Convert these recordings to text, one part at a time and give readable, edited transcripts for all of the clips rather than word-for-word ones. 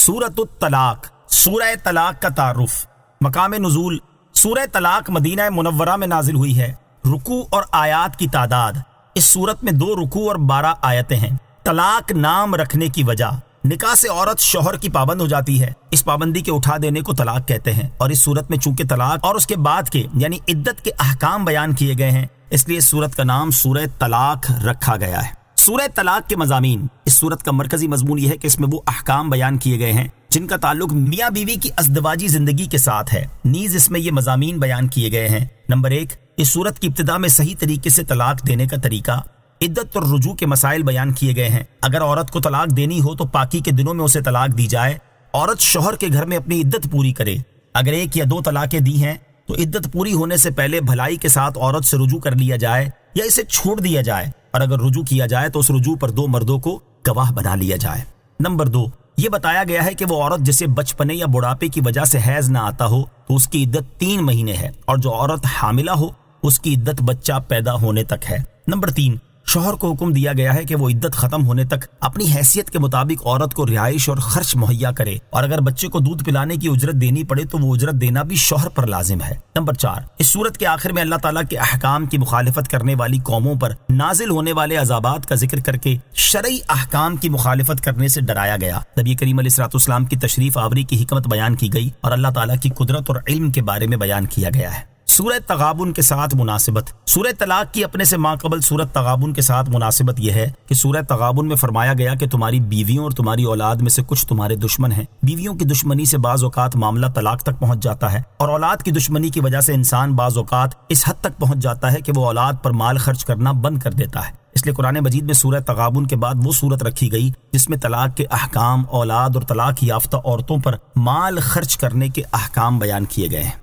سورۃ الطلاق، سورہ طلاق کا تعارف۔ مقام نزول، سورہ طلاق مدینہ منورہ میں نازل ہوئی ہے۔ رکوع اور آیات کی تعداد، اس سورت میں 2 رکوع اور 12 آیتیں ہیں۔ طلاق نام رکھنے کی وجہ، نکاح سے عورت شوہر کی پابند ہو جاتی ہے، اس پابندی کے اٹھا دینے کو طلاق کہتے ہیں، اور اس صورت میں چونکہ طلاق اور اس کے بعد کے یعنی عدت کے احکام بیان کیے گئے ہیں، اس لیے اس صورت کا نام سورہ طلاق رکھا گیا ہے۔ سورہ طلاق کے مضامین، اس صورت کا مرکزی مضمون یہ ہے کہ اس میں وہ احکام بیان کیے گئے ہیں جن کا تعلق میاں بیوی کی ازدواجی زندگی کے ساتھ ہے، نیز اس میں یہ مضامین بیان کیے گئے ہیں۔ نمبر 1، اس صورت کی ابتدا میں صحیح طریقے سے طلاق دینے کا طریقہ، عدت اور رجوع کے مسائل بیان کیے گئے ہیں۔ اگر عورت کو طلاق دینی ہو تو پاکی کے دنوں میں اسے طلاق دی جائے، عورت شوہر کے گھر میں اپنی عدت پوری کرے۔ اگر 1 یا 2 طلاقیں دی ہیں تو عدت پوری ہونے سے پہلے بھلائی کے ساتھ عورت سے رجوع کر لیا جائے یا اسے چھوڑ دیا جائے، اور اگر رجوع کیا جائے تو اس رجوع پر 2 مردوں کو گواہ بنا لیا جائے۔ نمبر 2، یہ بتایا گیا ہے کہ وہ عورت جسے بچپنے یا بڑھاپے کی وجہ سے حیض نہ آتا ہو تو اس کی عدت 3 مہینے ہے، اور جو عورت حاملہ ہو اس کی عدت بچہ پیدا ہونے تک ہے۔ نمبر 3، شوہر کو حکم دیا گیا ہے کہ وہ عدت ختم ہونے تک اپنی حیثیت کے مطابق عورت کو رہائش اور خرچ مہیا کرے، اور اگر بچے کو دودھ پلانے کی اجرت دینی پڑے تو وہ اجرت دینا بھی شوہر پر لازم ہے۔ نمبر 4، اس صورت کے آخر میں اللہ تعالیٰ کے احکام کی مخالفت کرنے والی قوموں پر نازل ہونے والے عذابات کا ذکر کر کے شرعی احکام کی مخالفت کرنے سے ڈرایا گیا۔ نبی کریم علیہ الصلوۃ والسلام کی تشریف آوری کی حکمت بیان کی گئی اور اللہ تعالیٰ کی قدرت اور علم کے بارے میں بیان کیا گیا ہے۔ سورہ تغابن کے ساتھ مناسبت، سورہ طلاق کی اپنے سے ماقبل سورۃ تغابن کے ساتھ مناسبت یہ ہے کہ سورہ تغابن میں فرمایا گیا کہ تمہاری بیویوں اور تمہاری اولاد میں سے کچھ تمہارے دشمن ہیں۔ بیویوں کی دشمنی سے بعض اوقات معاملہ طلاق تک پہنچ جاتا ہے، اور اولاد کی دشمنی کی وجہ سے انسان بعض اوقات اس حد تک پہنچ جاتا ہے کہ وہ اولاد پر مال خرچ کرنا بند کر دیتا ہے۔ اس لیے قرآن مجید میں سورہ تغابن کے بعد وہ سورت رکھی گئی جس میں طلاق کے احکام، اولاد اور طلاق یافتہ عورتوں پر مال خرچ کرنے کے احکام بیان کیے گئے ہیں۔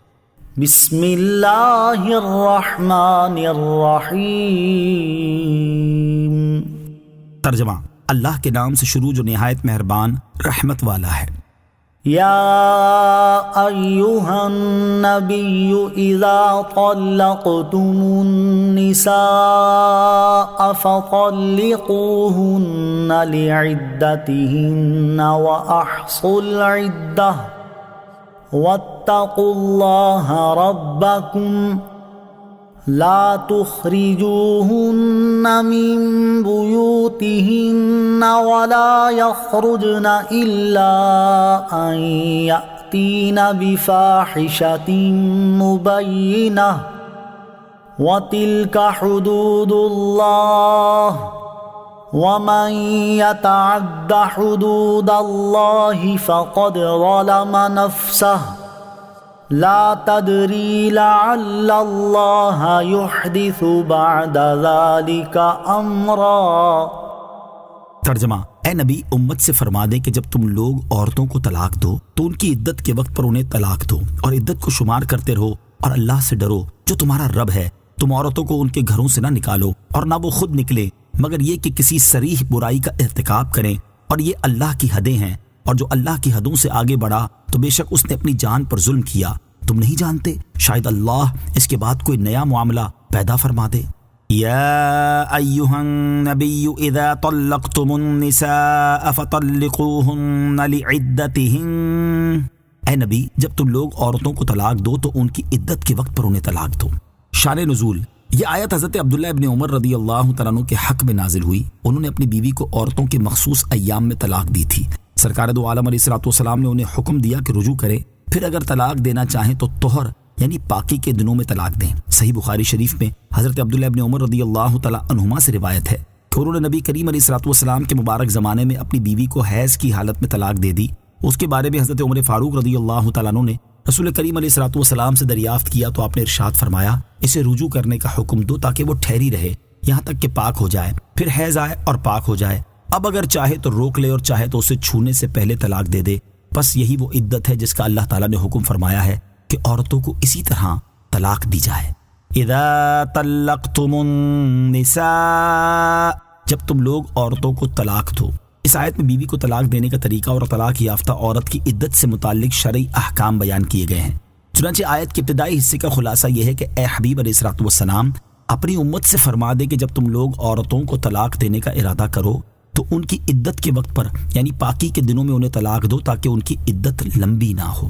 بسم اللہ الرحمن الرحیم۔ ترجمہ، اللہ کے نام سے شروع جو نہایت مہربان رحمت والا ہے۔ یا ایہا النبی اذا طلقتم النساء فطلقوہن لعدتہن واحصوا العدہ واتقوا اللہ ربکم لا تخرجوہن من بیوتہن ولا یخرجن الا ان یأتین بفاحشۃ مبینہ وتلک حدود اللہ ومن يتعد حدود الله فقد ظلم نفسه لا تدري لعل الله يحدث بعد ذلك امرا۔ ترجمہ، اے نبی امت سے فرما دے کہ جب تم لوگ عورتوں کو طلاق دو تو ان کی عدت کے وقت پر انہیں طلاق دو، اور عدت کو شمار کرتے رہو، اور اللہ سے ڈرو جو تمہارا رب ہے۔ تم عورتوں کو ان کے گھروں سے نہ نکالو، اور نہ وہ خود نکلے، مگر یہ کہ کسی صریح برائی کا ارتکاب کریں، اور یہ اللہ کی حدیں ہیں، اور جو اللہ کی حدوں سے آگے بڑھا تو بے شک اس نے اپنی جان پر ظلم کیا۔ تم نہیں جانتے شاید اللہ اس کے بعد کوئی نیا معاملہ پیدا فرما دے۔ یا ایہا النبی اذا طلقتم النساء فطلقوہن لعدتہن، اے نبی جب تم لوگ عورتوں کو طلاق دو تو ان کی عدت کے وقت پر انہیں طلاق دو۔ شان نزول، یہ آیت حضرت عبداللہ ابن عمر رضی اللہ تعالیٰ عنہ کے حق میں نازل ہوئی۔ انہوں نے اپنی بیوی کو عورتوں کے مخصوص ایام میں طلاق دی تھی۔ سرکار دو عالم علیہ الصلوۃ والسلام نے انہیں حکم دیا کہ رجوع کریں، پھر اگر طلاق دینا چاہیں تو طہر یعنی پاکی کے دنوں میں طلاق دیں۔ صحیح بخاری شریف میں حضرت عبداللہ ابن عمر رضی اللہ تعالیٰ عنہما سے روایت ہے کہ انہوں نے نبی کریم علیہ الصلوۃ والسلام کے مبارک زمانے میں اپنی بیوی کو حیض کی حالت میں طلاق دے دی۔ اس کے بارے میں حضرت عمر فاروق رضی اللہ تعالیٰ عنہ نے رسول کریم علیہ الصلوۃ والسلام سے دریافت کیا تو آپ نے ارشاد فرمایا اسے رجوع کرنے کا حکم دو تاکہ وہ ٹھہری رہے یہاں تک کہ پاک ہو جائے، پھر حیض آئے اور پاک ہو جائے۔ اب اگر چاہے تو روک لے اور چاہے تو اسے چھونے سے پہلے طلاق دے دے۔ بس یہی وہ عدت ہے جس کا اللہ تعالیٰ نے حکم فرمایا ہے کہ عورتوں کو اسی طرح طلاق دی جائے۔ اذا طلقتم النساء، جب تم لوگ عورتوں کو طلاق دو۔ اس آیت میں بیوی کو طلاق دینے کا طریقہ اور طلاق یافتہ عورت کی عدت سے متعلق شرعی احکام بیان کیے گئے ہیں۔ چنانچہ آیت کے ابتدائی حصے کا خلاصہ یہ ہے کہ اے حبیب علیہ الصلوۃ والسلام اپنی امت سے فرما دے کہ جب تم لوگ عورتوں کو طلاق دینے کا ارادہ کرو تو ان کی عدت کے وقت پر یعنی پاکی کے دنوں میں انہیں طلاق دو تاکہ ان کی عدت لمبی نہ ہو۔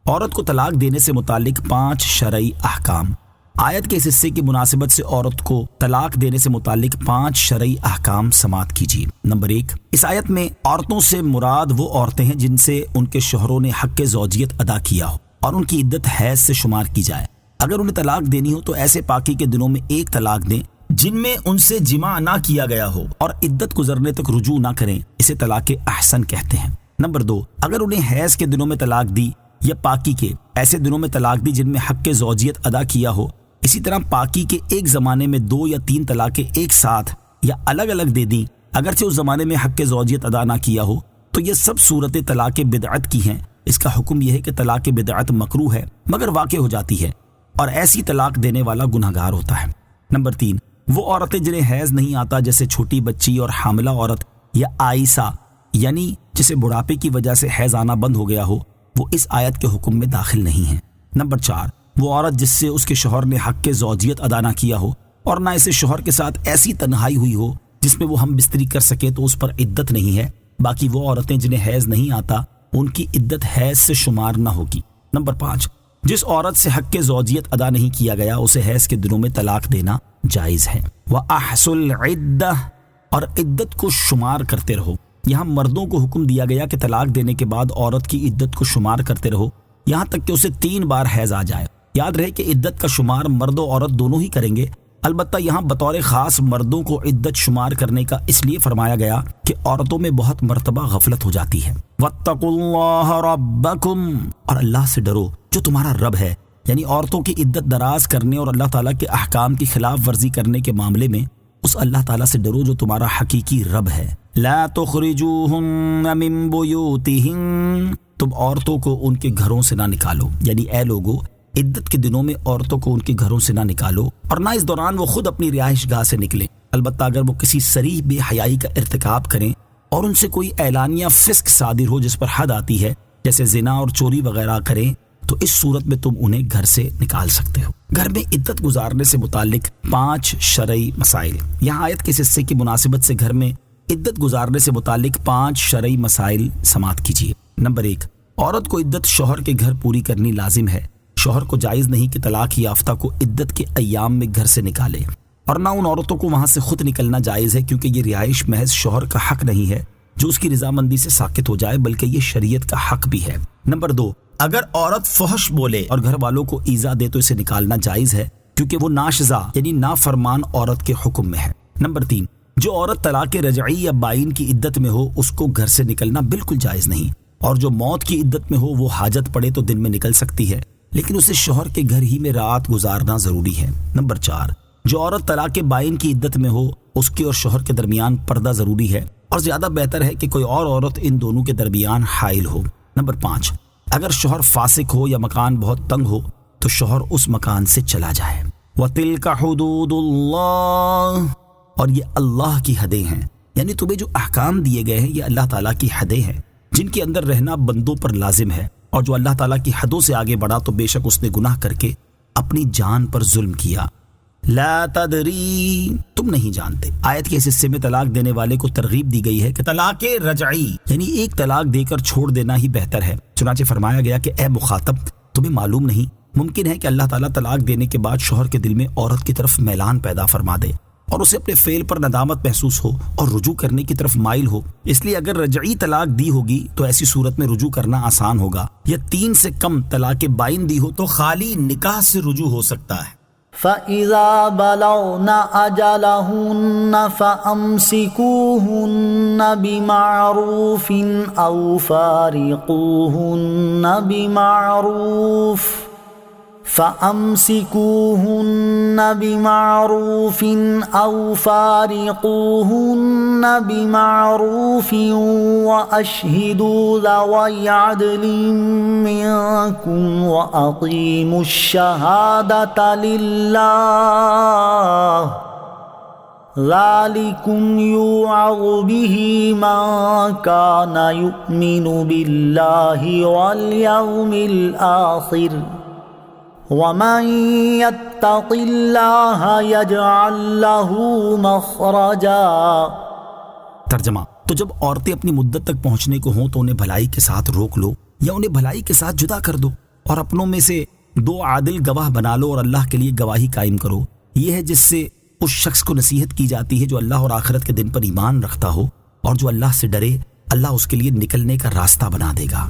عورت کو طلاق دینے سے متعلق 5 شرعی احکام۔ آیت کے اس حصے کی مناسبت سے عورت کو طلاق دینے سے متعلق 5 شرعی احکام سماعت کیجیے۔ نمبر 1، اس آیت میں عورتوں سے مراد وہ عورتیں ہیں جن سے ان کے شوہروں نے حق زوجیت ادا کیا ہو اور ان کی عدت حیض سے شمار کی جائے۔ اگر انہیں طلاق دینی ہو تو ایسے پاکی کے دنوں میں ایک طلاق دیں جن میں ان سے جماع نہ کیا گیا ہو اور عدت گزرنے تک رجوع نہ کریں، اسے طلاق احسن کہتے ہیں۔ نمبر 2، اگر انہیں حیض کے دنوں میں طلاق دی یا پاکی کے ایسے دنوں میں طلاق دی جن میں حق زوجیت ادا کیا ہو، اسی طرح پاکی کے ایک زمانے میں 2 یا 3 طلاقیں ایک ساتھ یا الگ الگ دے دیں اگرچہ اس زمانے میں حق زوجیت ادا نہ کیا ہو، تو یہ سب صورت طلاق بدعت کی ہیں۔ اس کا حکم یہ ہے کہ طلاق بدعت مکروہ ہے مگر واقع ہو جاتی ہے اور ایسی طلاق دینے والا گنہگار ہوتا ہے۔ نمبر 3، وہ عورتیں جنہیں حیض نہیں آتا جیسے چھوٹی بچی اور حاملہ عورت یا عائسہ یعنی جسے بڑھاپے کی وجہ سے حیض آنا بند ہو گیا ہو، وہ اس آیت کے حکم میں داخل نہیں ہیں۔ نمبر 4، وہ عورت جس سے اس کے شوہر نے حق زوجیت ادا نہ کیا ہو اور نہ اسے شوہر کے ساتھ ایسی تنہائی ہوئی ہو جس میں وہ ہم بستری کر سکے تو اس پر عدت نہیں ہے۔ باقی وہ عورتیں جنہیں حیض نہیں آتا ان کی عدت حیض سے شمار نہ ہوگی۔ نمبر 5، جس عورت سے حق زوجیت ادا نہیں کیا گیا اسے حیض کے دنوں میں طلاق دینا جائز ہے۔ وَأَحْصُوا الْعِدَّةَ، اور عدت کو شمار کرتے رہو۔ یہاں مردوں کو حکم دیا گیا کہ طلاق دینے کے بعد عورت کی عدت کو شمار کرتے رہو یہاں تک کہ اسے 3 بار حیض آ جائے۔ یاد رہے کہ عدت کا شمار مرد و عورت دونوں ہی کریں گے، البتہ یہاں بطور خاص مردوں کو عدت شمار کرنے کا اس لیے فرمایا گیا کہ عورتوں میں بہت مرتبہ غفلت ہو جاتی ہے۔ وَاتَّقُوا اللَّهَ رَبَّكُمْ، اور اللہ سے ڈرو جو تمہارا رب ہے، یعنی عورتوں کی عدت دراز کرنے اور اللہ تعالیٰ کے احکام کی خلاف ورزی کرنے کے معاملے میں اس اللہ تعالیٰ سے ڈرو جو تمہارا حقیقی رب ہے۔ لَا تُخْرِجُوهُنَّ مِن بُيُوتِهِنَّ، تم عورتوں کو ان کے گھروں سے نہ نکالو، یعنی اے لوگو عدت کے دنوں میں عورتوں کو ان کے گھروں سے نہ نکالو اور نہ اس دوران وہ خود اپنی رہائش گاہ سے نکلیں، البتہ اگر وہ کسی صریح بے حیائی کا ارتکاب کریں اور ان سے کوئی اعلانیہ فسق صادر ہو جس پر حد آتی ہے جیسے زنا اور چوری وغیرہ کریں، تو اس صورت میں تم انہیں گھر سے نکال سکتے ہو۔ گھر میں عدت گزارنے سے متعلق 5 شرعی مسائل۔ یہاں آیت کے اس حصے کی مناسبت سے گھر میں عدت گزارنے سے متعلق 5 شرعی مسائل سماعت کیجیے۔ نمبر 1، عورت کو عدت شوہر کے گھر پوری کرنی لازم ہے۔ شوہر کو جائز نہیں کہ طلاق یافتہ کو عدت کے ایام میں گھر سے نکالے، اور نہ ان عورتوں کو وہاں سے خود نکلنا جائز ہے کیونکہ یہ رہائش محض شوہر کا حق نہیں ہے جو اس کی رضامندی سے ساقط ہو جائے، بلکہ یہ شریعت کا حق بھی ہے۔ نمبر 2، اگر عورت فحش بولے اور گھر والوں کو ایذا دے تو اسے نکالنا جائز ہے کیونکہ وہ ناشزا یعنی نافرمان عورت کے حکم میں ہے۔ نمبر 3، جو عورت طلاق رجعی یا بائن کی عدت میں ہو اس کو گھر سے نکلنا بالکل جائز نہیں، اور جو موت کی عدت میں ہو وہ حاجت پڑے تو دن میں نکل سکتی ہے لیکن اسے شوہر کے گھر ہی میں رات گزارنا ضروری ہے۔ نمبر 4، جو عورت طلاق بائن کی عدت میں ہو اس کے اور شوہر کے درمیان پردہ ضروری ہے اور زیادہ بہتر ہے کہ کوئی اور عورت ان دونوں کے درمیان حائل ہو۔ نمبر 5، اگر شوہر فاسق ہو یا مکان بہت تنگ ہو تو شوہر اس مکان سے چلا جائے۔ وَتِلْكَ حُدُودُ اللَّهِ، اور یہ اللہ کی حدیں ہیں، یعنی تمہیں جو احکام دیے گئے ہیں یہ اللہ تعالیٰ کی حدیں ہیں جن کے اندر رہنا بندوں پر لازم ہے، اور جو اللہ تعالیٰ کی حدوں سے آگے بڑھا تو بے شک اس نے گناہ کر کے اپنی جان پر ظلم کیا۔ لا تدری، تم نہیں جانتے۔ آیت کے اس حصے میں طلاق دینے والے کو ترغیب دی گئی ہے کہ طلاق رجعی یعنی ایک طلاق دے کر چھوڑ دینا ہی بہتر ہے۔ چنانچہ فرمایا گیا کہ اے مخاطب، تمہیں معلوم نہیں، ممکن ہے کہ اللہ تعالیٰ طلاق دینے کے بعد شوہر کے دل میں عورت کی طرف میلان پیدا فرما دے اور اسے اپنے فعل پر ندامت محسوس ہو اور رجوع کرنے کی طرف مائل ہو، اس لیے اگر رجعی طلاق دی ہوگی تو ایسی صورت میں رجوع کرنا آسان ہوگا، یا 3 سے کم طلاق بائن دی ہو تو خالی نکاح سے رجوع ہو سکتا ہے۔ فَإِذَا بَلَغْنَ أَجَلَهُنَّ فَأَمْسِكُوهُنَّ بِمَعْرُوفٍ أَوْ فَارِقُوهُنَّ بِمَعْرُوفٍ وَأَشْهِدُوا ذَوَيْ عَدْلٍ مِّنكُمْ وَأَقِيمُوا الشَّهَادَةَ لِلَّهِ ذَلِكُمْ يُوعَظُ بِهِ مَن كَانَ يُؤْمِنُ بِاللَّهِ وَالْيَوْمِ الْآخِرِ وَمَن يَتَّقِ اللَّهَ يَجْعَل لَّهُ مَخْرَجًا۔ ترجمہ: تو جب عورتیں اپنی مدت تک پہنچنے کو ہوں تو انہیں بھلائی کے ساتھ روک لو یا انہیں بھلائی کے ساتھ جدا کر دو، اور اپنوں میں سے 2 عادل گواہ بنا لو اور اللہ کے لیے گواہی قائم کرو۔ یہ ہے جس سے اس شخص کو نصیحت کی جاتی ہے جو اللہ اور آخرت کے دن پر ایمان رکھتا ہو، اور جو اللہ سے ڈرے اللہ اس کے لیے نکلنے کا راستہ بنا دے گا۔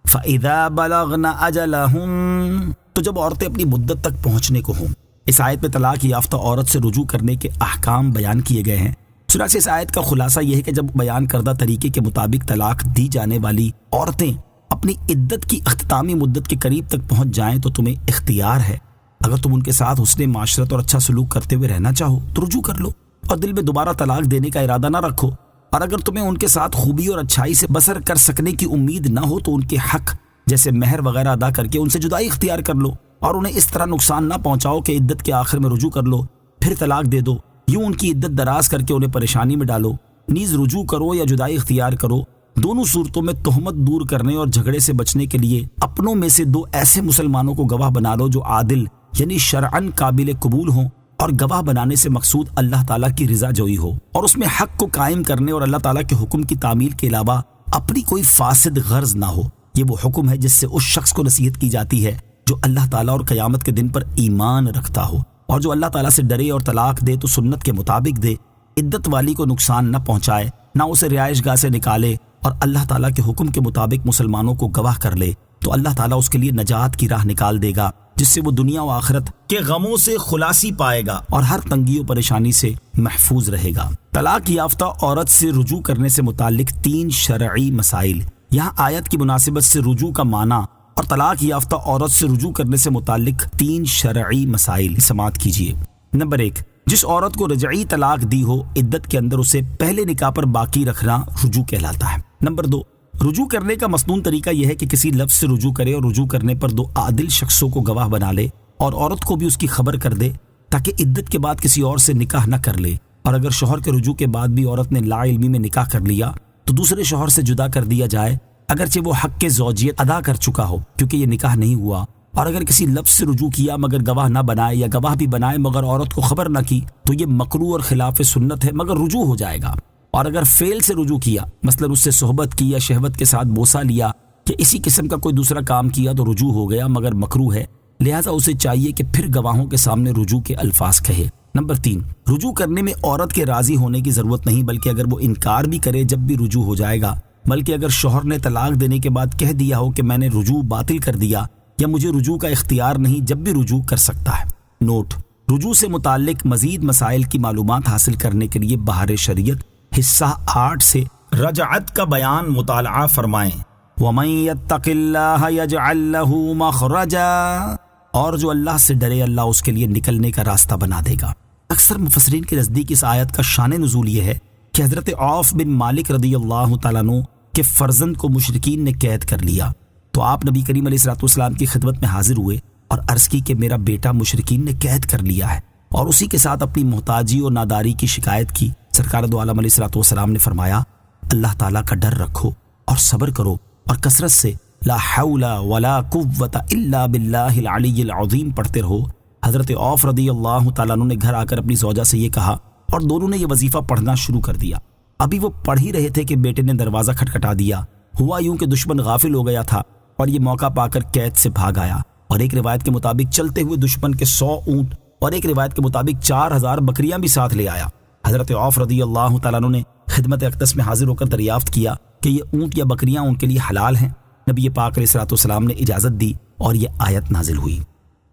فَإِذَا بَلَغْنَ أَجَلَهُنَّ، تو جب عورتیں اپنی مدت تک پہنچنے کو ہوں۔ اس آیت میں طلاق یافتہ عورت سے رجوع کرنے کے احکام بیان کیے گئے ہیں۔ چنانچہ اس آیت کا خلاصہ یہ ہے کہ جب بیان کردہ طریقے کے مطابق طلاق دی جانے والی عورتیں اپنی عدت کی اختتامی مدت کے قریب تک پہنچ جائیں تو تمہیں اختیار ہے، اگر تم ان کے ساتھ حسن معاشرت اور اچھا سلوک کرتے ہوئے رہنا چاہو تو رجوع کر لو اور دل میں دوبارہ طلاق دینے کا ارادہ نہ رکھو، اور اگر تمہیں ان کے ساتھ خوبی اور اچھائی سے بسر کر سکنے کی امید نہ ہو تو ان کے حق جیسے مہر وغیرہ ادا کر کے ان سے جدائی اختیار کر لو، اور انہیں اس طرح نقصان نہ پہنچاؤ کہ عدت کے آخر میں رجوع کر لو پھر طلاق دے دو، یوں ان کی عدت دراز کر کے انہیں پریشانی میں ڈالو۔ نیز رجوع کرو یا جدائی اختیار کرو، دونوں صورتوں میں تہمت دور کرنے اور جھگڑے سے بچنے کے لیے اپنوں میں سے 2 ایسے مسلمانوں کو گواہ بنا لو جو عادل یعنی شرعن قابل قبول ہوں، اور گواہ بنانے سے مقصود اللہ تعالیٰ کی رضا جوئی ہو اور اس میں حق کو قائم کرنے اور اللہ تعالیٰ کے حکم کی تعمیل کے علاوہ اپنی کوئی فاسد غرض نہ ہو۔ یہ وہ حکم ہے جس سے اس شخص کو نصیحت کی جاتی ہے جو اللہ تعالیٰ اور قیامت کے دن پر ایمان رکھتا ہو، اور جو اللہ تعالیٰ سے ڈرے اور طلاق دے تو سنت کے مطابق دے، عدت والی کو نقصان نہ پہنچائے، نہ اسے رہائش گاہ سے نکالے، اور اللہ تعالیٰ کے حکم کے مطابق مسلمانوں کو گواہ کر لے تو اللہ تعالیٰ اس کے لیے نجات کی راہ نکال دے گا، جس سے وہ دنیا و آخرت کے غموں سے خلاصی پائے گا اور ہر تنگی و پریشانی سے محفوظ رہے گا۔ طلاق یافتہ عورت سے رجوع کرنے سے متعلق 3 شرعی مسائل۔ یہاں آیت کی مناسبت سے رجوع کا معنی اور طلاق یافتہ عورت سے رجوع کرنے سے متعلق 3 شرعی مسائل سماعت کیجیے۔ نمبر 1، جس عورت کو رجعی طلاق دی ہو عدت کے اندر اسے پہلے نکاح پر باقی رکھنا رجوع کہلاتا ہے۔ نمبر 2، رجوع کرنے کا مسنون طریقہ یہ ہے کہ کسی لفظ سے رجوع کرے اور رجوع کرنے پر 2 عادل شخصوں کو گواہ بنا لے اور عورت کو بھی اس کی خبر کر دے تاکہ عدت کے بعد کسی اور سے نکاح نہ کر لے، اور اگر شوہر کے رجوع کے بعد بھی عورت نے لا علمی میں نکاح کر لیا تو دوسرے شوہر سے جدا کر دیا جائے اگرچہ وہ حق کے زوجیت ادا کر چکا ہو کیونکہ یہ نکاح نہیں ہوا، اور اگر کسی لفظ سے رجوع کیا مگر گواہ نہ بنائے یا گواہ بھی بنائے مگر عورت کو خبر نہ کی تو یہ مکروہ اور خلاف سنت ہے مگر رجوع ہو جائے گا، اور اگر فعل سے رجوع کیا مثلا اس سے صحبت کی یا شہوت کے ساتھ بوسہ لیا کہ اسی قسم کا کوئی دوسرا کام کیا تو رجوع ہو گیا مگر مکروہ ہے، لہٰذا اسے چاہیے کہ پھر گواہوں کے سامنے رجوع کے الفاظ کہے۔ نمبر 3، رجوع کرنے میں عورت کے راضی ہونے کی ضرورت نہیں، بلکہ اگر وہ انکار بھی کرے جب بھی رجوع ہو جائے گا، بلکہ اگر شوہر نے طلاق دینے کے بعد کہہ دیا ہو کہ میں نے رجوع باطل کر دیا یا مجھے رجوع کا اختیار نہیں، جب بھی رجوع کر سکتا ہے۔ نوٹ: رجوع سے متعلق مزید مسائل کی معلومات حاصل کرنے کے لیے بہار شریعت حصہ 8 سے رجعت کا بیان مطالعہ فرمائیں۔ وَمَن يَتَّقِ اللَّهَ يَجْعَل لَّهُ مَخْرَجًا، اور جو اللہ سے ڈرے اللہ اس کے لیے نکلنے کا راستہ بنا دے گا۔ اکثر مفسرین کے نزدیک اس آیت کا شان نزول یہ ہے کہ حضرت عوف بن مالک رضی اللہ تعالیٰ عنہ کے فرزند کو مشرکین نے قید کر لیا تو آپ نبی کریم علیہ الصلوۃ والسلام کی خدمت میں حاضر ہوئے اور عرض کی کہ میرا بیٹا مشرکین نے قید کر لیا ہے، اور اسی کے ساتھ اپنی محتاجی اور ناداری کی شکایت کی۔ سرکار دو عالم علیہ الصلوۃ والسلام نے فرمایا، اللہ تعالیٰ کا ڈر رکھو اور صبر کرو اور کثرت سے لا حول ولا قوت الا باللہ العلی العظیم پڑھتے رہو۔ حضرت عوف رضی اللہ تعالیٰ عنہ نے گھر آ کر اپنی زوجہ سے یہ کہا اور دونوں نے یہ وظیفہ پڑھنا شروع کر دیا۔ ابھی وہ پڑھ ہی رہے تھے کہ بیٹے نے دروازہ کھٹکھٹا دیا۔ ہوا یوں کہ دشمن غافل ہو گیا تھا اور یہ موقع پا کر قید سے بھاگ آیا، اور ایک روایت کے مطابق چلتے ہوئے دشمن کے 100 اونٹ اور ایک روایت کے مطابق 4000 بکریاں بھی ساتھ لے آیا۔ حضرت عوف رضی اللہ تعالیٰ عنہ نے خدمت اقدس میں حاضر ہو کر دریافت کیا کہ یہ اونٹ یا بکریاں ان کے لیے حلال ہیں۔ نبی پاک علیہ الصلوۃ والسلام نے اجازت دی اور یہ آیت نازل ہوئی۔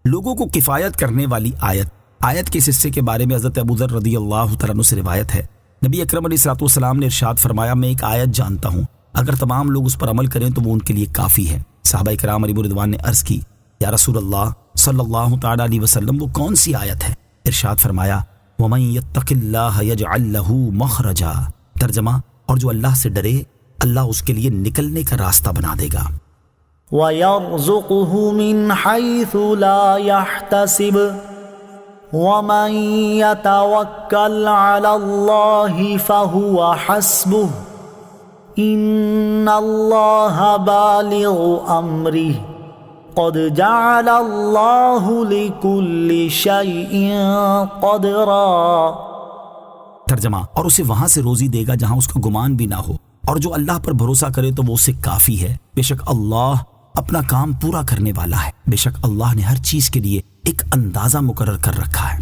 لوگوں کو کفایت کرنے والی آیت کے اس حصے کے بارے میں حضرت ابوذر رضی اللہ تعالیٰ عنہ سے روایت ہے، نبی اکرم علیہ الصلوۃ والسلام نے ارشاد فرمایا، میں ایک آیت جانتا ہوں، اگر تمام لوگ اس پر عمل کریں تو وہ ان کے لیے کافی ہے۔ صحابہ کرام علیہ رضوان نے عرض کی، یا رسول اللہ صلی اللہ تعالیٰ علیہ وسلم وہ کون سی آیت ہے؟ ارشاد فرمایا، وَمَن يَتَّقِ اللَّهَ يَجْعَل لَّهُ مَخْرَجًا، ترجمہ، اور جو اللہ سے ڈرے اللہ اس کے لیے نکلنے کا راستہ بنا دے گا۔ وَيَرْزُقْهُ مِنْ حَيْثُ لَا يَحْتَسِبُ وَمَن يَتَوَكَّلْ عَلَى اللَّهِ فَهُوَ حَسْبُهُ إِنَّ اللَّهَ بَالِغُ أَمْرِهِ قد جعل اللہ لکل شیء قدرا۔ ترجمہ، اور اسے وہاں سے روزی دے گا جہاں اس کا گمان بھی نہ ہو، اور جو اللہ پر بھروسہ کرے تو وہ اسے کافی ہے۔ بے شک اللہ اپنا کام پورا کرنے والا ہے، بے شک اللہ نے ہر چیز کے لیے ایک اندازہ مقرر کر رکھا ہے۔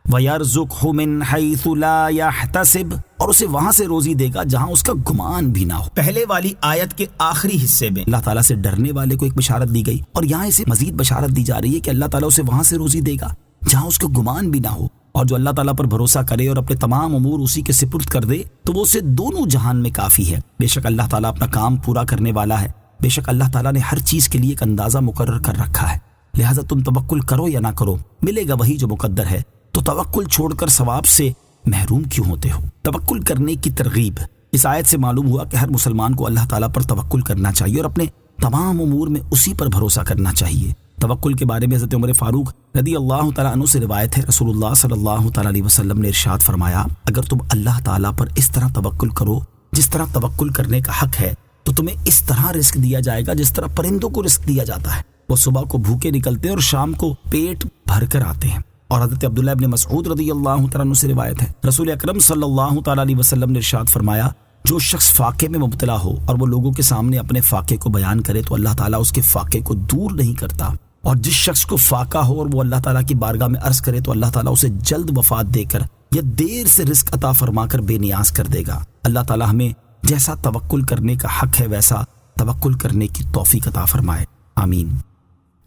وَيَرْزُقْهُ مِنْ حَيْثُ لَا يَحْتَسِبُ، اور اسے وہاں سے روزی دے گا جہاں اس کا گمان بھی نہ ہو۔ پہلے والی آیت کے آخری حصے میں اللہ تعالیٰ سے ڈرنے والے کو ایک بشارت دی گئی، اور یہاں اسے مزید بشارت دی جا رہی ہے کہ اللہ تعالیٰ اسے وہاں سے روزی دے گا جہاں اس کا گمان بھی نہ ہو، اور جو اللہ تعالیٰ پر بھروسہ کرے اور اپنے تمام امور اسی کے سپرد کر دے تو وہ اسے دونوں جہان میں کافی ہے۔ بے شک اللہ تعالیٰ اپنا کام پورا کرنے والا ہے، بے شک اللہ تعالیٰ نے ہر چیز کے لیے ایک اندازہ مقرر کر رکھا ہے، لہٰذا تم توکل کرو یا نہ کرو ملے گا وہی جو مقدر ہے، تو توکل چھوڑ کر ثواب سے محروم کیوں ہوتے ہو؟ توکل کرنے کی ترغیب اس آیت سے معلوم ہوا کہ ہر مسلمان کو اللہ تعالیٰ پر توکل کرنا چاہیے اور اپنے تمام امور میں اسی پر بھروسہ کرنا چاہیے۔ توکل کے بارے میں حضرت عمر فاروق رضی اللہ تعالیٰ عنہ سے روایت ہے، رسول اللہ صلی اللہ تعالیٰ علیہ وسلم نے ارشاد فرمایا، اگر تم اللہ تعالیٰ پر اس طرح توکل کرو جس طرح توکل کرنے کا حق ہے تو تمہیں اس طرح رزق دیا جائے گا جس طرح پرندوں کو رزق دیا جاتا ہے، وہ صبح کو بھوکے نکلتے ہیں اور شام کو پیٹ بھر کر آتے ہیں۔ اور حضرت عبداللہ ابن مسعود رضی اللہ تعالیٰ عنہ سے روایت ہے، رسول اکرم صلی اللہ تعالیٰ علیہ وسلم نے ارشاد فرمایا، جو شخص فاقے میں مبتلا ہو اور وہ لوگوں کے سامنے اپنے فاقے کو بیان کرے تو اللہ تعالیٰ اس کے فاقے کو دور نہیں کرتا، اور جس شخص کو فاقہ ہو اور وہ اللہ تعالیٰ کی بارگاہ میں عرض کرے تو اللہ تعالیٰ اسے جلد وفات دے کر یا دیر سے رزق عطا فرما کر بے نیاز کر دے گا۔ اللہ تعالیٰ ہمیں جیسا توکل کرنے کا حق ہے ویسا توکل کرنے کی توفیق عطا فرمائے، آمین۔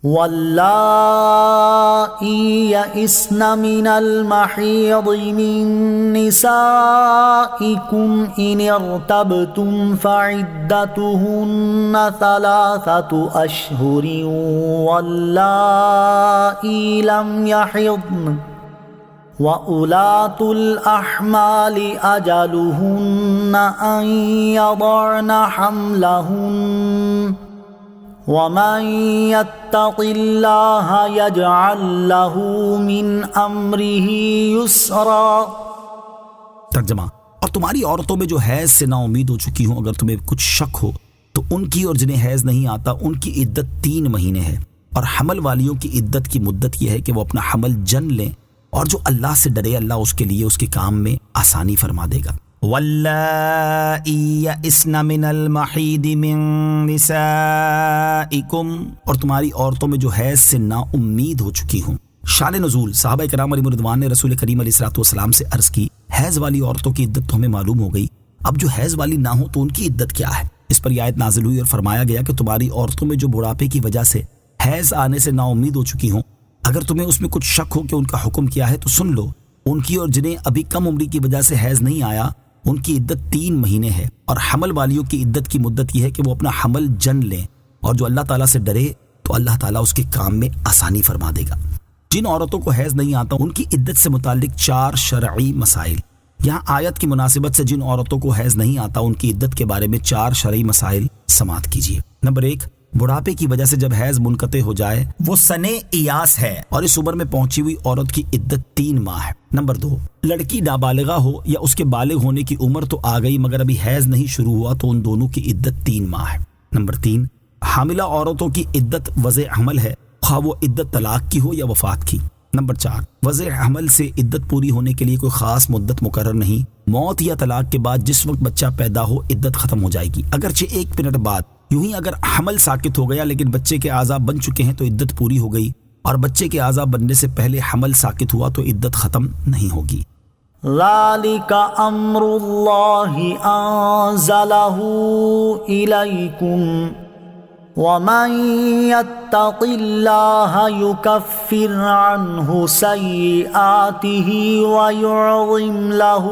واللائي يئسن من المحيض من نسائكم إن ارتبتم فعدتهن 3 أشهر واللائي لم يحضن وَأُولَاتُ الْأَحْمَالِ أَجَلُهُنَّ أَن يَضَعْنَ حَمْلَهُنَّ وَمَن يَتَّقِ اللَّهَ يَجْعَل لَّهُ مِنْ أَمْرِهِ يُسْرًا۔ ترجمہ، اور تمہاری عورتوں میں جو حیض سے نا امید ہو چکی ہوں اگر تمہیں کچھ شک ہو تو ان کی اور جنہیں حیض نہیں آتا ان کی عدت 3 مہینے ہے، اور حمل والیوں کی عدت کی مدت یہ ہے کہ وہ اپنا حمل جن لیں، اور جو اللہ سے ڈرے اللہ اس کے لیے اس کے کام میں آسانی فرما دے گا۔ واللائی یئسن من المحیض من نسائکم، اور تمہاری عورتوں میں جو حیض سے نا امید ہو چکی ہوں۔ شان نزول، صحابہ کرام علیہم رضوان نے رسول کریم علیہ الصلوۃ والسلام سے عرض کی، حیض والی عورتوں کی عدت تو ہمیں معلوم ہو گئی، اب جو حیض والی نہ ہو تو ان کی عدت کیا ہے؟ اس پر یہ آیت نازل ہوئی اور فرمایا گیا کہ تمہاری عورتوں میں جو بڑھاپے کی وجہ سے حیض آنے سے نا امید ہو چکی ہوں، اگر تمہیں اس میں کچھ شک ہو کہ ان کا حکم کیا ہے تو سن لو، ان کی اور جنہیں ابھی کم عمری کی وجہ سے حیض نہیں آیا ان کی عدت 3 مہینے ہے، اور حمل والیوں کی عدت کی مدت یہ ہے کہ وہ اپنا حمل جن لیں، اور جو اللہ تعالیٰ سے ڈرے تو اللہ تعالیٰ اس کے کام میں آسانی فرما دے گا۔ جن عورتوں کو حیض نہیں آتا ان کی عدت سے متعلق 4 شرعی مسائل۔ یہاں آیت کی مناسبت سے جن عورتوں کو حیض نہیں آتا ان کی عدت کے بارے میں 4 شرعی مسائل سماعت کیجیے۔ نمبر 1، بڑھاپے کی وجہ سے جب حیض منقطع ہو جائے وہ سن ایاس ہے اور اس عمر میں پہنچی ہوئی عورت کی عدت 3 ماہ ہے۔ نمبر 2، لڑکی نابالغہ ہو یا اس کے بالغ ہونے کی عمر تو آ گئی مگر ابھی حیض نہیں شروع ہوا تو ان دونوں کی عدت 3 ماہ ہے۔ نمبر 3، حاملہ عورتوں کی عدت وضع حمل ہے، خواہ وہ عدت طلاق کی ہو یا وفات کی۔ نمبر 4، وضع حمل سے عدت پوری ہونے کے لیے کوئی خاص مدت مقرر نہیں، موت یا طلاق کے بعد جس وقت بچہ پیدا ہو عدت ختم ہو جائے گی، اگرچہ 1 منٹ بعد۔ یوں ہی اگر حمل ساکت ہو گیا لیکن بچے کے اعضاء بن چکے ہیں تو عدت پوری ہو گئی، اور بچے کے اعضاء بننے سے پہلے حمل ساکت ہوا تو عدت ختم نہیں ہوگی۔ ذَلِكَ أَمْرُ اللَّهِ أَنزَلَهُ إِلَيْكُمْ وَمَن يَتَّقِ اللَّهَ يُكَفِّرْ عَنْهُ سَيِّئَاتِهِ وَيُعْظِمْ لَهُ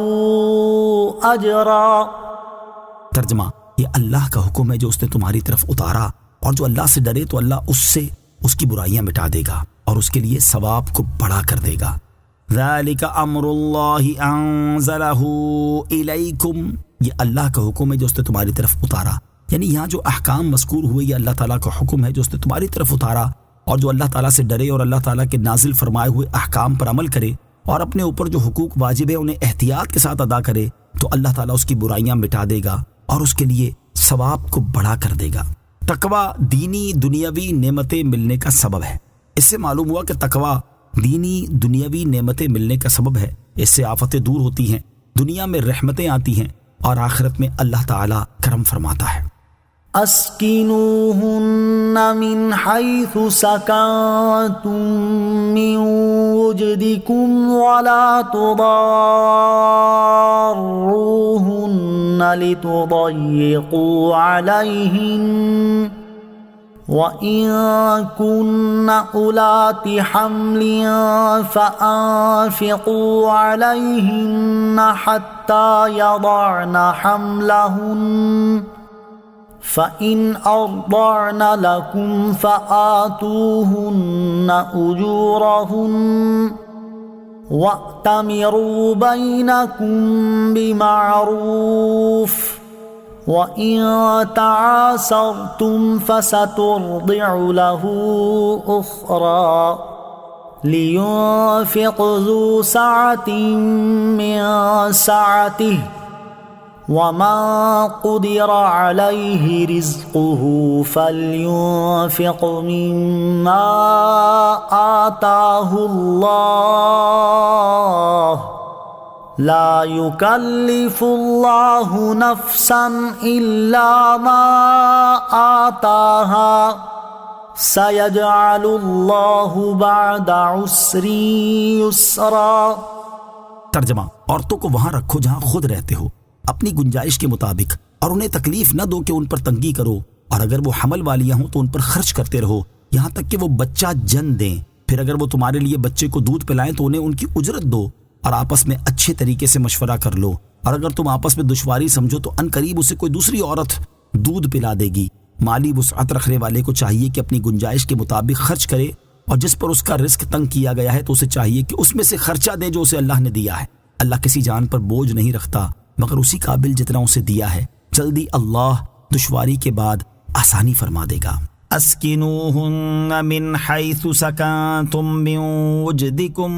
أَجْرًا۔ ترجمہ، یہ اللہ کا حکم ہے جو اس نے تمہاری طرف اتارا، اور جو اللہ سے ڈرے تو اللہ اس سے اس کی برائیاں مٹا دے گا اور اس کے لیے ثواب کو بڑا کر دے گا۔ ذَلِكَ أَمْرُ اللَّهِ أَنزَلَهُ إِلَيْكُمْ، یہ اللہ کا حکم ہے جو اس نے تمہاری طرف اتارا، یعنی یہاں جو احکام مذکور ہوئے یہ اللہ تعالیٰ کا حکم ہے جو اس نے تمہاری طرف اتارا، اور جو اللہ تعالیٰ سے ڈرے اور اللہ تعالیٰ کے نازل فرمائے ہوئے احکام پر عمل کرے اور اپنے اوپر جو حقوق واجب ہے انہیں احتیاط کے ساتھ ادا کرے تو اللہ تعالیٰ اس کی برائیاں مٹا دے گا اور اس کے لیے ثواب کو بڑا کر دے گا۔ تقوی دینی دنیاوی نعمتیں ملنے کا سبب ہے۔ اس سے معلوم ہوا کہ تقوی دینی دنیاوی نعمتیں ملنے کا سبب ہے، اس سے آفتیں دور ہوتی ہیں، دنیا میں رحمتیں آتی ہیں اور آخرت میں اللہ تعالیٰ کرم فرماتا ہے۔ اسکنوہن من حیث سکنتم من وجدکم ولا تضاروہن لتضیقوا علیہن وَإِن كُنَّ أُولَاتِ حَمْلٍ فَأَنفِقُوا عَلَيْهِنَّ حَتَّى يَضَعْنَ حَمْلَهُنَّ فَإِنْ أَرْضَعْنَ لَكُمْ فَآتُوهُنَّ أُجُورَهُنَّ وَأْتَمِرُوا بَيْنَكُمْ بِمَعْرُوفٍ وَإِن تَعَاسَرْتُمْ فَسَتُرْضِعُ لَهُ أُخْرَى لِيُنْفِقْ ذُو سَعَةٍ مِّن سَعَتِهِ وَمَن قُدِرَ عَلَيْهِ رِزْقُهُ فَلْيُنْفِقْ مِمَّا آتَاهُ اللَّهُ لا يكلف الله نفسا إلا ما آتاها سيجعل الله بعد عسر يسرا۔ ترجمہ: عورتوں کو وہاں رکھو جہاں خود رہتے ہو، اپنی گنجائش کے مطابق، اور انہیں تکلیف نہ دو کہ ان پر تنگی کرو، اور اگر وہ حمل والیاں ہوں تو ان پر خرچ کرتے رہو یہاں تک کہ وہ بچہ جن دیں۔ پھر اگر وہ تمہارے لیے بچے کو دودھ پلائیں تو انہیں ان کی اجرت دو، اور آپس میں اچھے طریقے سے مشورہ کر لو، اور اگر تم آپس میں دشواری سمجھو تو ان قریب اسے کوئی دوسری عورت دودھ پلا دے گی۔ مالی وسعت رکھنے والے کو چاہیے کہ اپنی گنجائش کے مطابق خرچ کرے، اور جس پر اس کا رزق تنگ کیا گیا ہے تو اسے چاہیے کہ اس میں سے خرچہ دے جو اسے اللہ نے دیا ہے۔ اللہ کسی جان پر بوجھ نہیں رکھتا مگر اسی قابل جتنا اسے دیا ہے۔ جلدی اللہ دشواری کے بعد آسانی فرما دے گا۔ اسکنوہن من حیث سکنتم من وجدکم،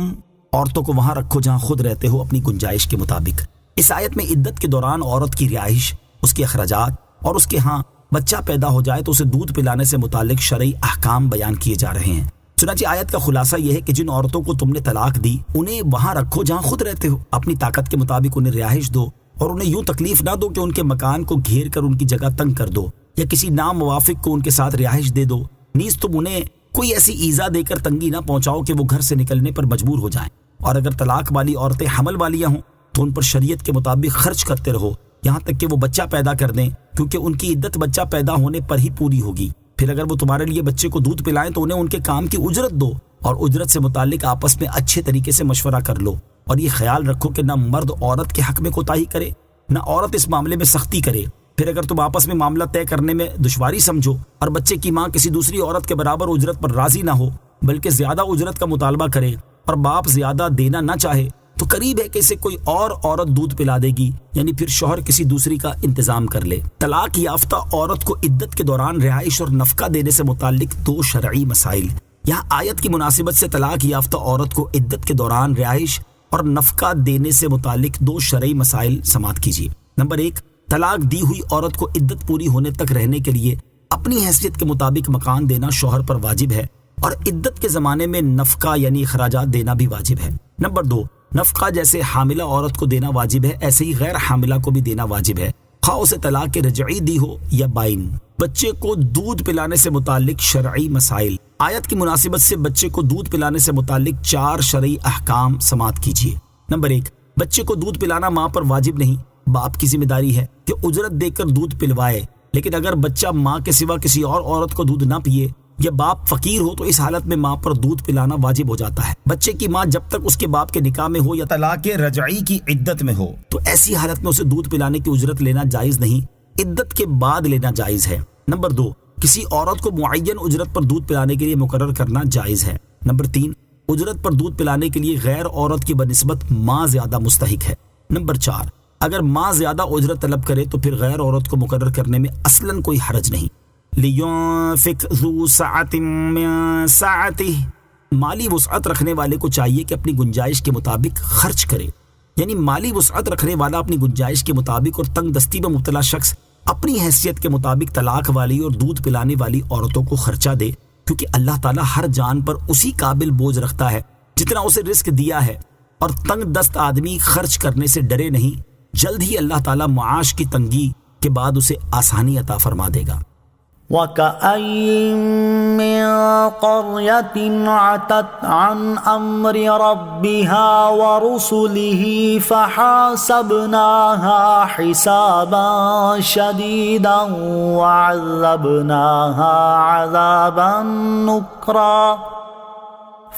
عورتوں کو وہاں رکھو جہاں خود رہتے ہو اپنی گنجائش کے مطابق۔ اس آیت میں عدت کے دوران عورت کی رہائش، اس کے اخراجات، اور اس کے ہاں بچہ پیدا ہو جائے تو اسے دودھ پلانے سے متعلق شرعی احکام بیان کیے جا رہے ہیں۔ چنانچہ آیت کا خلاصہ یہ ہے کہ جن عورتوں کو تم نے طلاق دی انہیں وہاں رکھو جہاں خود رہتے ہو، اپنی طاقت کے مطابق انہیں رہائش دو، اور انہیں یوں تکلیف نہ دو کہ ان کے مکان کو گھیر کر ان کی جگہ تنگ کر دو، یا کسی ناموافق کو ان کے ساتھ رہائش دے دو۔ نیز تم انہیں کوئی ایسی ایذا دے کر تنگی نہ پہنچاؤ کہ وہ گھر سے نکلنے پر مجبور ہو جائیں، اور اگر طلاق والی عورتیں حمل والیاں ہوں تو ان پر شریعت کے مطابق خرچ کرتے رہو یہاں تک کہ وہ بچہ پیدا کر دیں، کیونکہ ان کی عدت بچہ پیدا ہونے پر ہی پوری ہوگی۔ پھر اگر وہ تمہارے لیے بچے کو دودھ پلائیں تو انہیں ان کے کام کی اجرت دو، اور اجرت سے متعلق آپس میں اچھے طریقے سے مشورہ کر لو، اور یہ خیال رکھو کہ نہ مرد عورت کے حق میں کوتاہی کرے نہ عورت اس معاملے میں سختی کرے۔ پھر اگر تم آپس میں معاملہ طے کرنے میں دشواری سمجھو اور بچے کی ماں کسی دوسری عورت کے برابر اجرت پر راضی نہ ہو بلکہ زیادہ اجرت کا مطالبہ کرے اور باپ زیادہ دینا نہ چاہے تو قریب ہے کہ اسے کوئی اور عورت دودھ پلا دے گی، یعنی پھر شوہر کسی دوسری کا انتظام کر لے۔ طلاق یافتہ عورت کو عدت کے دوران رہائش اور نفقہ دینے سے متعلق دو شرعی مسائل۔ یہاں آیت کی مناسبت سے طلاق یافتہ عورت کو عدت کے دوران رہائش اور نفقہ دینے سے متعلق دو شرعی مسائل سماعت کیجیے۔ نمبر 1، طلاق دی ہوئی عورت کو عدت پوری ہونے تک رہنے کے لیے اپنی حیثیت کے مطابق مکان دینا شوہر پر واجب ہے، اور عدت کے زمانے میں نفقہ یعنی اخراجات دینا بھی واجب ہے۔ نمبر 2، نفقہ جیسے حاملہ عورت کو دینا واجب ہے ایسے ہی غیر حاملہ کو بھی دینا واجب ہے، خواہ اسے طلاق رجعی دی ہو یا بائن۔ بچے کو دودھ پلانے سے متعلق شرعی مسائل۔ آیت کی مناسبت سے بچے کو دودھ پلانے سے متعلق 4 شرعی احکام سماعت کیجیے۔ نمبر 1، بچے کو دودھ پلانا ماں پر واجب نہیں، باپ کی ذمہ داری ہے کہ اجرت دے کر دودھ پلوائے، لیکن اگر بچہ ماں کے سوا کسی اور عورت کو دودھ نہ پیے یا باپ فقیر ہو تو اس حالت میں ماں پر دودھ پلانا واجب ہو جاتا ہے۔ بچے کی ماں جب تک اس کے باپ کے نکاح میں ہو یا طلاق رجعی کی عدت میں ہو تو ایسی حالت میں اسے دودھ پلانے کی اجرت لینا جائز نہیں، عدت کے بعد لینا جائز ہے۔ نمبر 2، کسی عورت کو معین اجرت پر دودھ پلانے کے لیے مقرر کرنا جائز ہے۔ نمبر 3، اجرت پر دودھ پلانے کے لیے غیر عورت کی بنسبت ماں زیادہ مستحق ہے۔ نمبر 4، اگر ماں زیادہ اجرت طلب کرے تو پھر غیر عورت کو مقرر کرنے میں اصلاً کوئی حرج نہیں۔ لِيُنْفِقْ ذُو سَعَةٍ مِّن سَعَتِهِ، مالی وسعت رکھنے والے کو چاہیے کہ اپنی گنجائش کے مطابق خرچ کرے، یعنی مالی وسعت رکھنے والا اپنی گنجائش کے مطابق اور تنگ دستی میں مبتلا شخص اپنی حیثیت کے مطابق طلاق والی اور دودھ پلانے والی عورتوں کو خرچہ دے، کیونکہ اللہ تعالیٰ ہر جان پر اسی قابل بوجھ رکھتا ہے جتنا اسے رزق دیا ہے۔ اور تنگ دست آدمی خرچ کرنے سے ڈرے نہیں، جلد ہی اللہ تعالیٰ معاش کی تنگی کے بعد اسے آسانی عطا فرما دے گا۔ وَكَأَيِّن مِّن قَرْيَةٍ عَتَتْ عَنْ أَمْرِ رَبِّهَا وَرُسُلِهِ فَحَاسَبْنَاهَا حِسَابًا شَدِيدًا وَعَذَّبْنَاهَا عَذَابًا نُكْرًا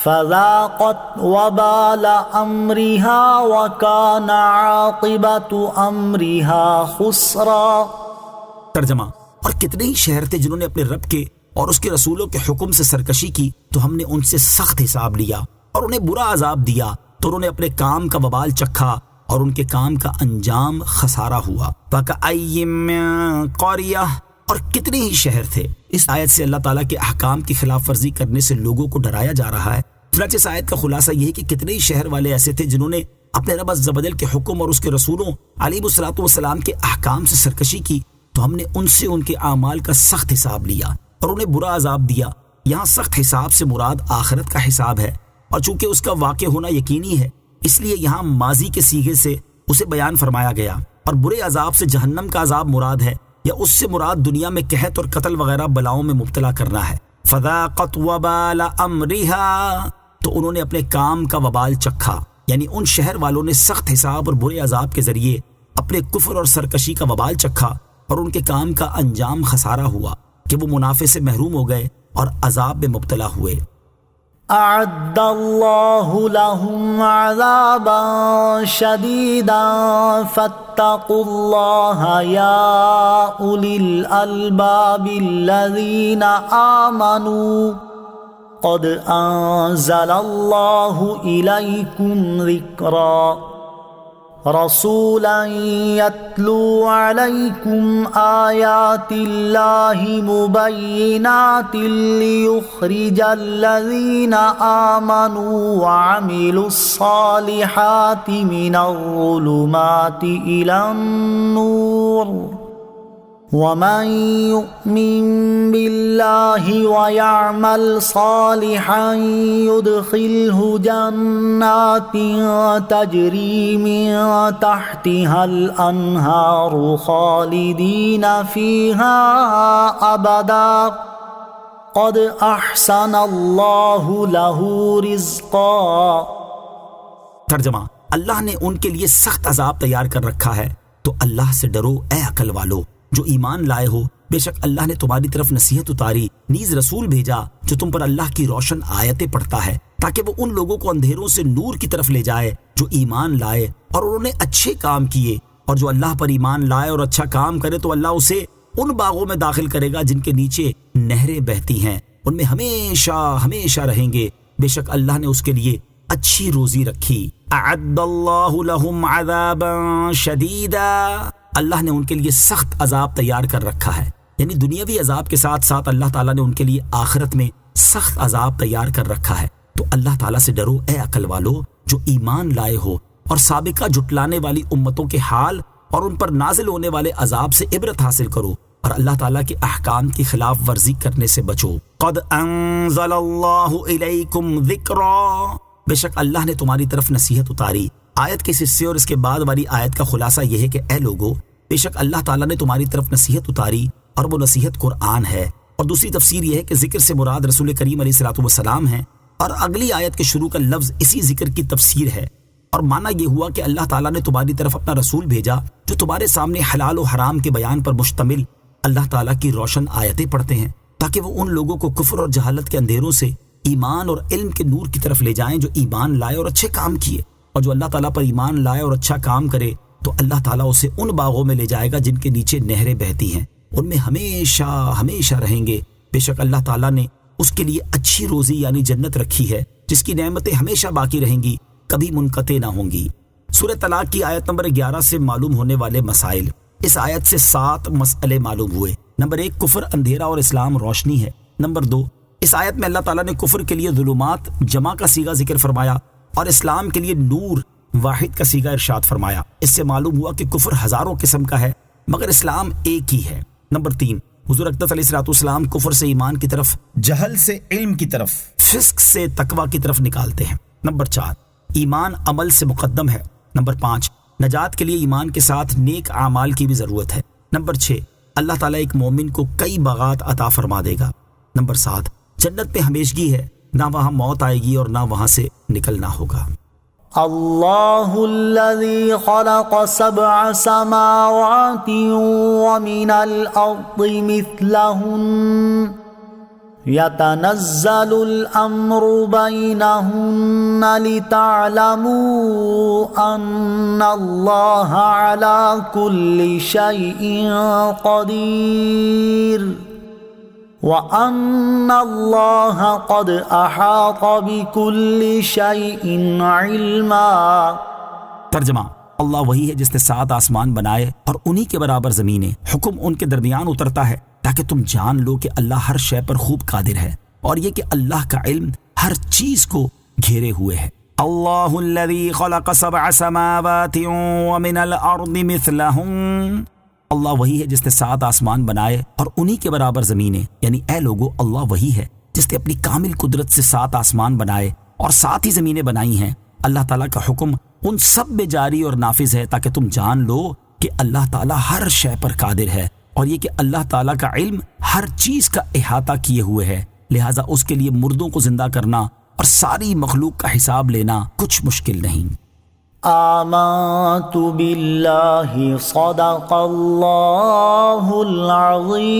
فَذَاقَتْ وَبَالَ أَمْرِهَا وَكَانَ عَاقِبَةُ أَمْرِهَا خُسْرًا۔ ترجمہ: اور کتنے ہی شہر تھے جنہوں نے اپنے رب کے اور اس کے رسولوں کے حکم سے سرکشی کی تو ہم نے ان سے سخت حساب لیا اور انہیں برا عذاب دیا تو انہوں نے اپنے کام کا وبال چکھا اور ان کے کام کا انجام خسارہ ہوا۔ وَكَأَيٍّ مِّن قَرْيَةٍ، اور کتنے ہی شہر تھے۔ اس آیت سے اللہ تعالیٰ کے احکام کی خلاف ورزی کرنے سے لوگوں کو ڈرایا جا رہا ہے۔ چنانچہ اس آیت کا خلاصہ یہ ہے کہ کتنے ہی شہر والے ایسے تھے جنہوں نے اپنے رب عز و جل کے حکم اور اس کے رسولوں علیہ الصلوۃ والسلام کے احکام سے سرکشی کی تو ہم نے ان سے ان کے اعمال کا سخت حساب لیا اور انہیں برا عذاب دیا۔ یہاں سخت حساب سے مراد آخرت کا حساب ہے، اور چونکہ اس کا واقع ہونا یقینی ہے اس لیے یہاں ماضی کے صیغے سے اسے بیان فرمایا گیا، اور برے عذاب سے جہنم کا عذاب مراد ہے، یا اس سے مراد دنیا میں قحط اور قتل وغیرہ بلاؤں میں مبتلا کرنا ہے۔ فَذَاقَتْ وَبَالَ أَمْرِهَا، تو انہوں نے اپنے کام کا وبال چکھا، یعنی ان شہر والوں نے سخت حساب اور برے عذاب کے ذریعے اپنے کفر اور سرکشی کا وبال چکھا، اور ان کے کام کا انجام خسارہ ہوا کہ وہ منافع سے محروم ہو گئے اور عذاب میں مبتلا ہوئے۔ أعد الله لهم عذابا شديدا فاتقوا الله يا أولي الألباب الذين آمنوا قد أنزل الله إليكم ذكرا رسولا يتلو عليكم آيات الله مبينات ليخرج الذين آمنوا وعملوا الصالحات من الظلمات إلى النور ومن يؤمن بالله ويعمل صالحا يدخله جنات تجري من تحتها الأنهار خالدين فيها أبدا قد أحسن الله له رزقا۔ ترجمہ: اللہ نے ان کے لیے سخت عذاب تیار کر رکھا ہے، تو اللہ سے ڈرو اے عقل والو جو ایمان لائے ہو، بے شک اللہ نے تمہاری طرف نصیحت اتاری، نیز رسول بھیجا جو تم پر اللہ کی روشن آیتیں پڑھتا ہے، تاکہ وہ ان لوگوں کو اندھیروں سے نور کی طرف لے جائے جو ایمان لائے اور انہوں نے اچھے کام کیے، اور جو اللہ پر ایمان لائے اور اچھا کام کرے تو اللہ اسے ان باغوں میں داخل کرے گا جن کے نیچے نہریں بہتی ہیں، ان میں ہمیشہ ہمیشہ رہیں گے، بے شک اللہ نے اس کے لیے اچھی روزی رکھی۔ اعد اللہ لہم عذابا شدیدا، اللہ نے ان کے لیے سخت عذاب تیار کر رکھا ہے، یعنی دنیاوی عذاب کے ساتھ ساتھ اللہ تعالیٰ نے ان کے لیے آخرت میں سخت عذاب تیار کر رکھا ہے۔ تو اللہ تعالیٰ سے ڈرو اے عقل والو جو ایمان لائے ہو، اور سابقہ جھٹلانے والی امتوں کے حال اور ان پر نازل ہونے والے عذاب سے عبرت حاصل کرو، اور اللہ تعالیٰ کے احکام کی خلاف ورزی کرنے سے بچو۔ قد انزل اللہ الیکم ذکرا، بے شک اللہ نے تمہاری طرف نصیحت اتاری۔ آیت کے اس حصے اور اس کے بعد والی آیت کا خلاصہ یہ ہے کہ اے لوگو، بے شک اللہ تعالیٰ نے تمہاری طرف نصیحت اتاری، اور وہ نصیحت قرآن ہے۔ اور دوسری تفسیر یہ ہے کہ ذکر سے مراد رسول کریم علیہ الصلوۃ والسلام ہیں، اور اگلی آیت کے شروع کا لفظ اسی ذکر کی تفسیر ہے، اور معنی یہ ہوا کہ اللہ تعالیٰ نے تمہاری طرف اپنا رسول بھیجا جو تمہارے سامنے حلال و حرام کے بیان پر مشتمل اللہ تعالیٰ کی روشن آیتیں پڑھتے ہیں، تاکہ وہ ان لوگوں کو کفر اور جہالت کے اندھیروں سے ایمان اور علم کے نور کی طرف لے جائیں جو ایمان لائے اور اچھے کام کیے، اور جو اللہ تعالیٰ پر ایمان لائے اور اچھا کام کرے تو اللہ تعالیٰ اسے ان باغوں میں لے جائے گا جن کے نیچے نہریں بہتی ہیں، ان میں ہمیشہ ہمیشہ رہیں گے، بے شک اللہ تعالیٰ نے اس کے لیے اچھی روزی یعنی جنت رکھی ہے جس کی نعمتیں ہمیشہ باقی رہیں گی، کبھی منقطع نہ ہوں گی۔ سورہ طلاق کی آیت نمبر 11 سے معلوم ہونے والے مسائل۔ اس آیت سے 7 مسئلے معلوم ہوئے۔ نمبر 1، کفر اندھیرا اور اسلام روشنی ہے۔ نمبر 2، اس آیت میں اللہ تعالیٰ نے کفر کے لیے ظلمات جمع کا صیغہ ذکر فرمایا اور اسلام کے لیے نور واحد کا صیغہ ارشاد فرمایا۔ اس سے معلوم ہوا کہ کفر ہزاروں قسم کا ہے مگر اسلام ایک ہی ہے۔ نمبر 3، حضور اقدس علیہ السلام کفر سے ایمان کی طرف، جہل سے علم کی طرف، فسق سے تقوی کی طرف نکالتے ہیں۔ نمبر 4، ایمان عمل سے مقدم ہے۔ نمبر 5، نجات کے لیے ایمان کے ساتھ نیک اعمال کی بھی ضرورت ہے۔ نمبر 6، اللہ تعالیٰ ایک مومن کو کئی باغات عطا فرما دے گا۔ نمبر 7، جنت میں ہمیشگی ہے، نہ وہاں موت آئے گی اور نہ وہاں سے نکلنا ہوگا۔ اللہ الذی خلق 7 سماوات ومن الارض مثلہن يتنزل الأمر بينهن لتعلموا أن الله على كل شيء قدير وأن الله قد أحاط بكل شيء علما۔ ترجمہ، اللہ وہی ہے جس نے 7 آسمان بنائے اور انہی کے برابر زمینیں، حکم ان کے درمیان اترتا ہے تاکہ تم جان لو کہ اللہ ہر شے پر خوب قادر ہے، اور یہ کہ اللہ کا علم ہر چیز کو گھیرے ہوئے ہے۔ اللہ الذی خلق 7 سماوات ومن الارض مثلہن، اللہ وہی ہے جس نے 7 آسمان بنائے اور انہی کے برابر زمینیں، یعنی اے لوگو، اللہ وہی ہے جس نے اپنی کامل قدرت سے 7 آسمان بنائے اور 7 ہی زمینیں بنائی ہیں۔ اللہ تعالیٰ کا حکم ان سب میں جاری اور نافذ ہے تاکہ تم جان لو کہ اللہ تعالیٰ ہر شے پر قادر ہے، اور یہ کہ اللہ تعالیٰ کا علم ہر چیز کا احاطہ کیے ہوئے ہے، لہٰذا اس کے لیے مردوں کو زندہ کرنا اور ساری مخلوق کا حساب لینا کچھ مشکل نہیں۔ آمنت باللہ صدق اللہ العظیم۔